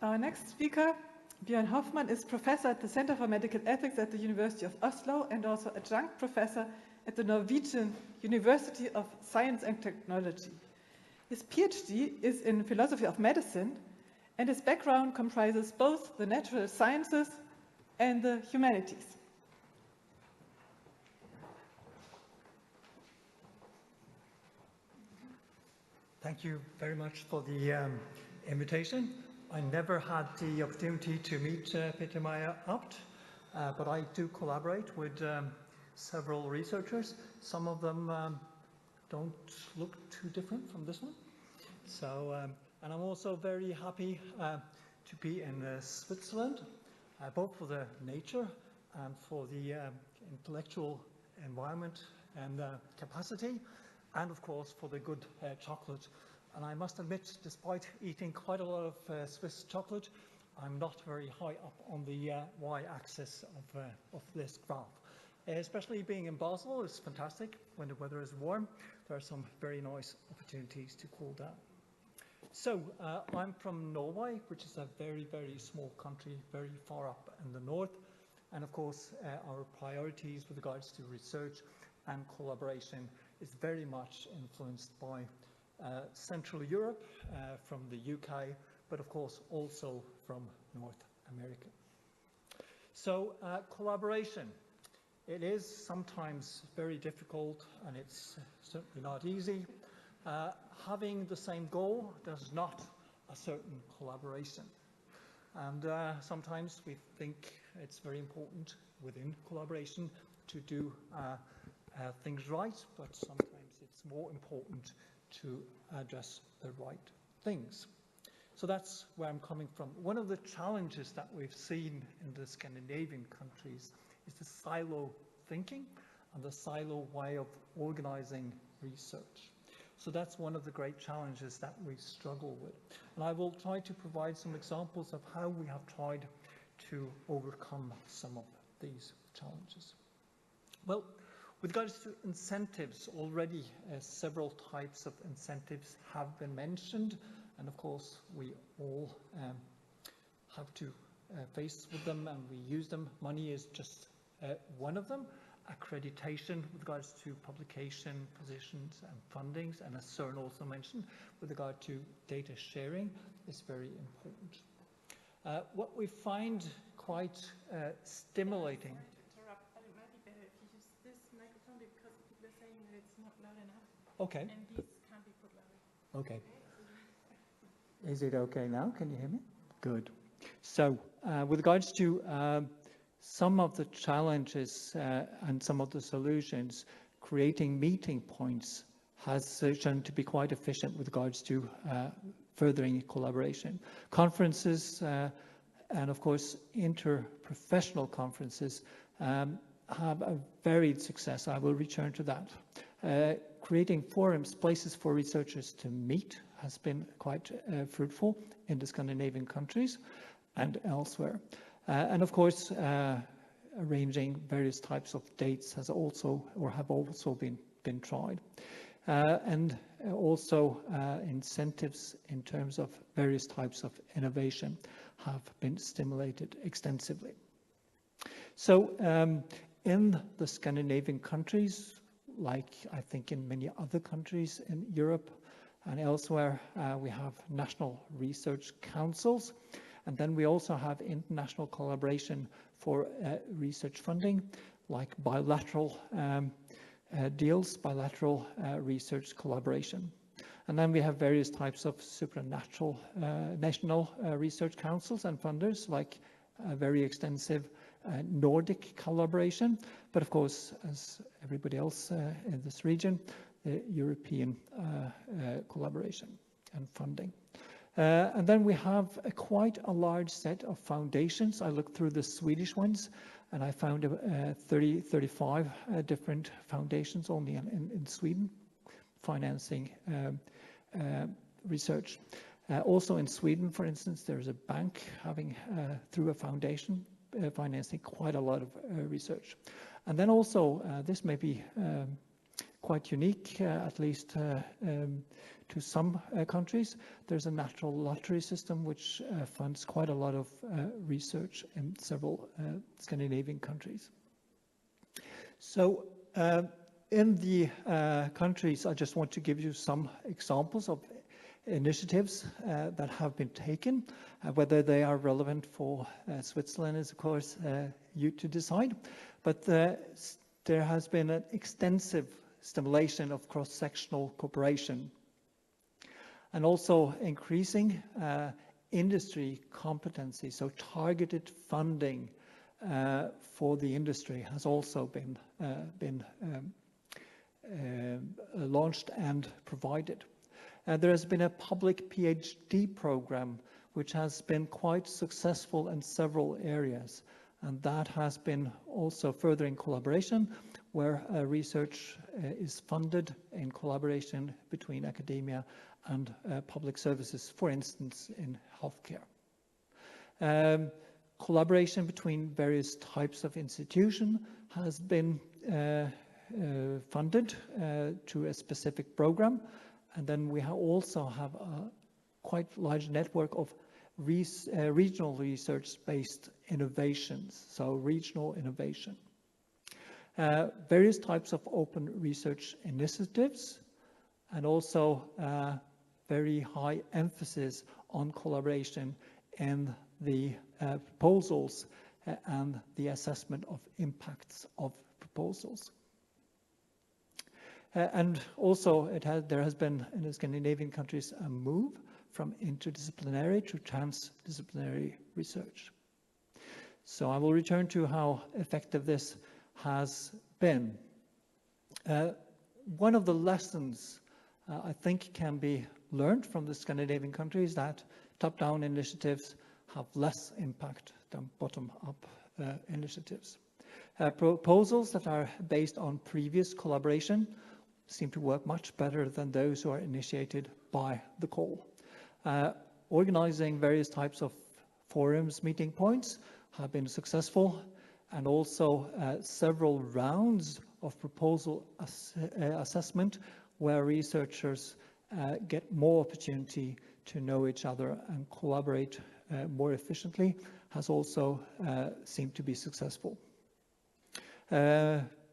Our next speaker, Björn Hoffmann, is professor at the Center for Medical Ethics at the University of Oslo and also adjunct professor at the Norwegian University of Science and Technology. His PhD is in philosophy of medicine, and his background comprises both the natural sciences and the humanities. Thank you very much for the invitation. I never had the opportunity to meet Peter Meyer-Abt, but I do collaborate with several researchers. Some of them don't look too different from this one. So, and I'm also very happy to be in Switzerland, both for the nature and for the intellectual environment and capacity, and of course for the good chocolate. And I must admit, despite eating quite a lot of Swiss chocolate, I'm not very high up on the y-axis of this graph. Especially being in Basel is fantastic. When the weather is warm, there are some very nice opportunities to cool down. So I'm from Norway, which is a very, very small country, very far up in the north. And of course, our priorities with regards to research and collaboration is very much influenced by Central Europe, from the UK, but of course also from North America. So collaboration, it is sometimes very difficult and it's certainly not easy. Having the same goal does not a certain collaboration. And sometimes we think it's very important within collaboration to do things right, but sometimes it's more important to address the right things. So that's where I'm coming from. One of the challenges that we've seen in the Scandinavian countries is the silo thinking and the silo way of organizing research. So that's one of the great challenges that we struggle with. And I will try to provide some examples of how we have tried to overcome some of these challenges. Well, with regards to incentives, already several types of incentives have been mentioned, and of course we all have to face with them and we use them. Money is just one of them. Accreditation with regards to publication positions and fundings, and as Søren also mentioned, with regard to data sharing is very important. What we find quite stimulating. Okay. And these can't be put louder. Okay. Is it okay now? Can you hear me? Good. So, with regards to some of the challenges and some of the solutions, creating meeting points has shown to be quite efficient with regards to furthering collaboration. Conferences and, of course, interprofessional conferences have a varied success. I will return to that. Creating forums, places for researchers to meet, has been quite fruitful in the Scandinavian countries and elsewhere. And of course, arranging various types of dates has also, or have also been tried. And also incentives in terms of various types of innovation have been stimulated extensively. So in the Scandinavian countries, like I think in many other countries in Europe and elsewhere, we have national research councils, and then we also have international collaboration for research funding, like bilateral deals, bilateral research collaboration. And then we have various types of supranational national research councils and funders, like very extensive Nordic collaboration, but of course, as everybody else in this region, the European collaboration and funding. And then we have quite a large set of foundations. I looked through the Swedish ones, and I found 35 different foundations only in Sweden, financing research. Also in Sweden, for instance, there's a bank having, through a foundation, financing quite a lot of research. And then also, this may be quite unique, at least to some countries. There's a natural lottery system which funds quite a lot of research in several Scandinavian countries. So in the countries, I just want to give you some examples of initiatives that have been taken. Whether they are relevant for Switzerland is, of course, you to decide. But there has been an extensive stimulation of cross-sectional cooperation and also increasing industry competency. So targeted funding for the industry has also been launched and provided. There has been a public PhD program which has been quite successful in several areas, and that has been also further in collaboration, where research is funded in collaboration between academia and public services, for instance, in healthcare. Collaboration between various types of institution has been funded to a specific program. And then we also have a quite large network of regional research-based innovations, so regional innovation. Various types of open research initiatives, and also very high emphasis on collaboration in the proposals and the assessment of impacts of proposals. And also there has been in the Scandinavian countries a move from interdisciplinary to transdisciplinary research. So I will return to how effective this has been. One of the lessons I think can be learned from the Scandinavian countries that top-down initiatives have less impact than bottom-up initiatives. Proposals that are based on previous collaboration seem to work much better than those who are initiated by the call. Organizing various types of forums, meeting points have been successful, and also several rounds of proposal assessment where researchers get more opportunity to know each other and collaborate more efficiently has also seemed to be successful.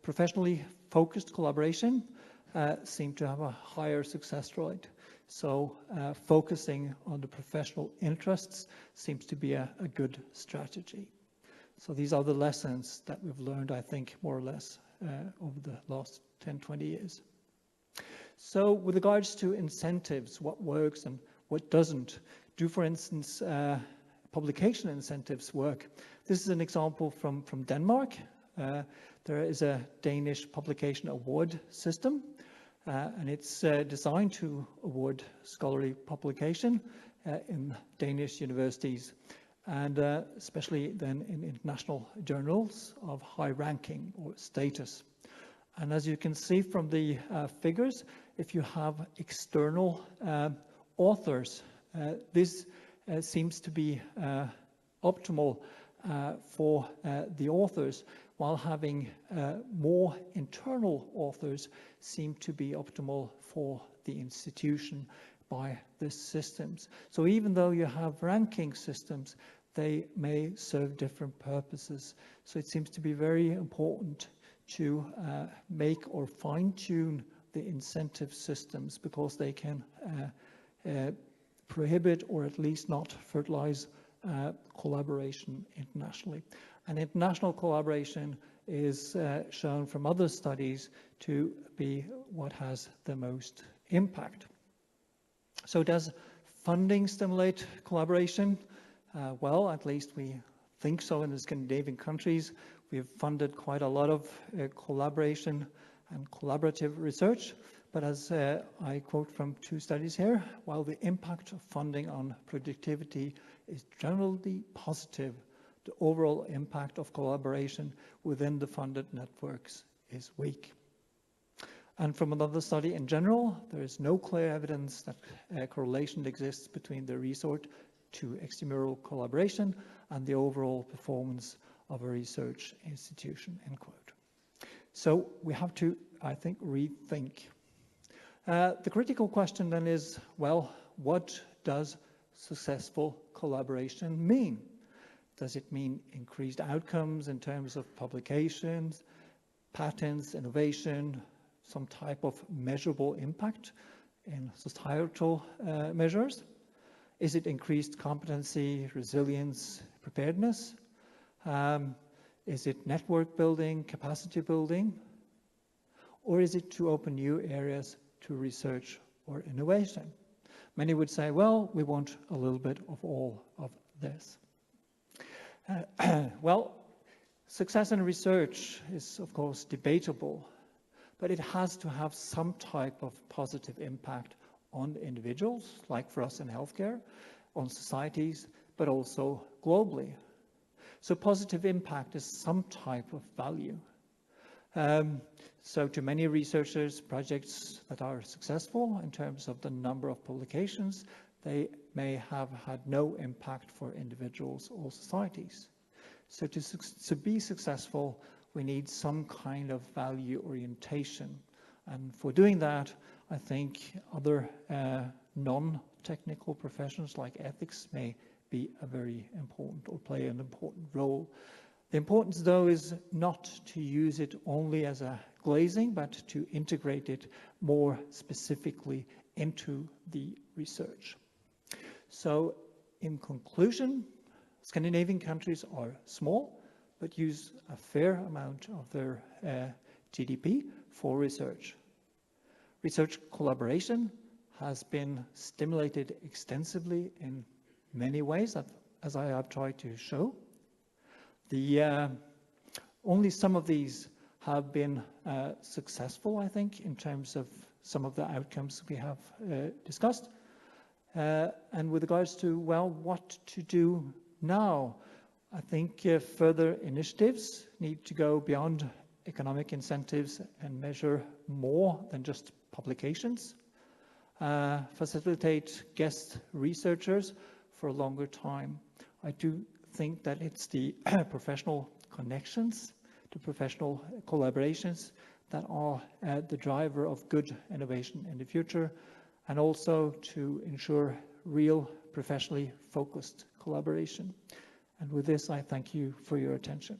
Professionally focused collaboration seem to have a higher success rate. So focusing on the professional interests seems to be a good strategy. So these are the lessons that we've learned, I think, more or less over the last 10, 20 years. So with regards to incentives, what works and what doesn't, do, for instance, publication incentives work? This is an example from Denmark. There is a Danish publication award system. And it's designed to award scholarly publication in Danish universities, and especially then in international journals of high ranking or status. And as you can see from the figures, if you have external authors, this seems to be optimal for the authors, while having more internal authors seem to be optimal for the institution by the systems. So even though you have ranking systems, they may serve different purposes. So it seems to be very important to make or fine-tune the incentive systems, because they can prohibit or at least not fertilize collaboration internationally. And international collaboration is shown from other studies to be what has the most impact. So does funding stimulate collaboration? Well, at least we think so in the Scandinavian countries. We have funded quite a lot of collaboration and collaborative research. But as I quote from 2 studies here, while the impact of funding on productivity is generally positive, the overall impact of collaboration within the funded networks is weak. And from another study in general, there is no clear evidence that a correlation exists between the resort to extramural collaboration and the overall performance of a research institution, end quote. So we have to I think, rethink. The critical question then is, well, what does successful collaboration mean? Does it mean increased outcomes in terms of publications, patents, innovation, some type of measurable impact in societal measures? Is it increased competency, resilience, preparedness? Is it network building, capacity building? Or is it to open new areas to research or innovation? Many would say, well, we want a little bit of all of this. Well, success in research is, of course, debatable, but it has to have some type of positive impact on individuals, like for us in healthcare, on societies, but also globally. So positive impact is some type of value. So to many researchers, projects that are successful in terms of the number of publications, they may have had no impact for individuals or societies. So to be successful, we need some kind of value orientation. And for doing that, I think other non-technical professions like ethics may be a very important or play an important role. The importance, though, is not to use it only as a glazing, but to integrate it more specifically into the research. So, in conclusion, Scandinavian countries are small, but use a fair amount of their GDP for research. Research collaboration has been stimulated extensively in many ways, as I have tried to show. Only some of these have been successful, I think, in terms of some of the outcomes we have discussed. And with regards to, well, what to do now, I think further initiatives need to go beyond economic incentives and measure more than just publications. Facilitate guest researchers for a longer time. I do think that it's the professional connections, the professional collaborations that are the driver of good innovation in the future, and also to ensure real professionally focused collaboration. And with this, I thank you for your attention.